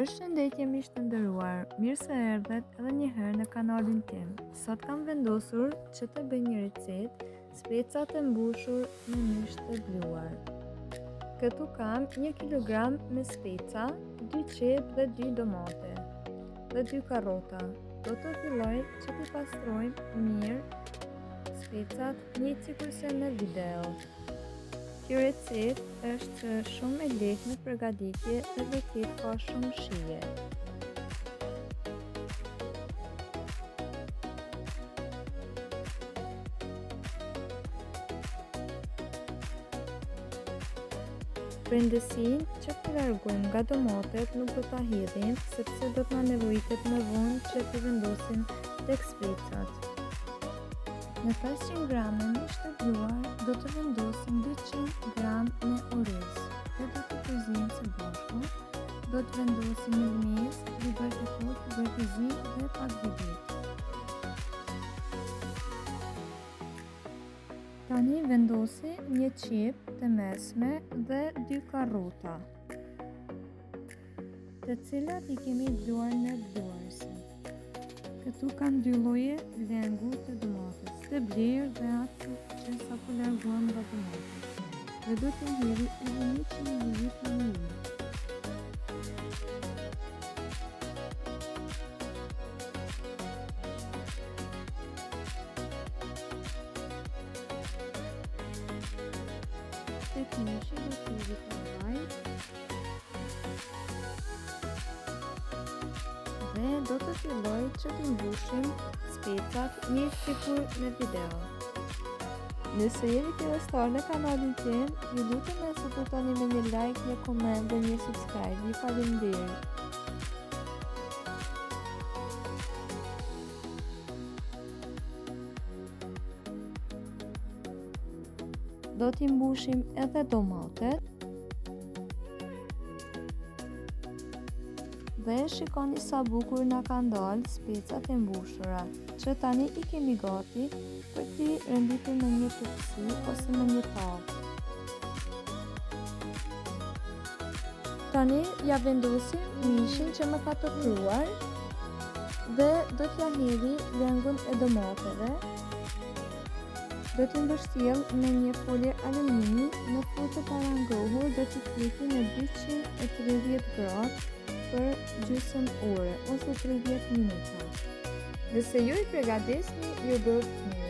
Përshëndetje miq të nderuar, mirë se erdhet edhe një herë në kanalin tim. Sot kam vendosur që të bëj një recetë speca të mbushur me mish të bluar. Këtu kam 1 kg me speca, 2 qepë dhe 2 domate dhe 2 karrota. Do të filloj që t'i pastrojmë mirë specat njëjtë sikurse në video. Kjo recetë është shumë e lehtë në përgatitje dhe vërtet ka shumë shije. Prindësinë që të largojmë nga domatet nuk do ta hedhim sepse do të na nevojitet më vonë që t'i vendosim tek specat. Në 500 g mish të bluar do të vendosim 200 g me oriz dhe do të përzijmë së bashku. Do të vendosim mayonez, biber të kotë, biber të zi dhe pak vëdhit. Tani vendosi 1 qepë të mesme dhe 2 karrota, të cilat I kemi bluar në bluarësi. Këtu kam 2 lloje lengu të domates, të blerë dhe atë që sapo larguam nga domatet. Dhe do të hedhi edhe 100 ml në ujë. Tek mishi do të hedhi kavaj dhe do të filloj që t'i mbushim specat njëjtë sikur në video. Nëse jeni fillestar në kanalin tim, ju lutem me supportoni me një like, një koment dhe një subscribe. Ju faleminderit. Do t'i mbushim edhe domatet. Dhe shikoni sa bukur na kanë dalë specat e mbushura, që tani I kemi gati për t'i renditur në një tepsi ose në një tavë. Tani ja vendosim mishin që më ka të pruar dhe do t'ja hedhi lengun e domateve. Do t'i mbështjell me një folje alumini në furrë të parangrohur, do t'i priti në 230 gradë për gjysmë ore ose 30 minuta. Nëse ju I përgatesni, ju do të mirë.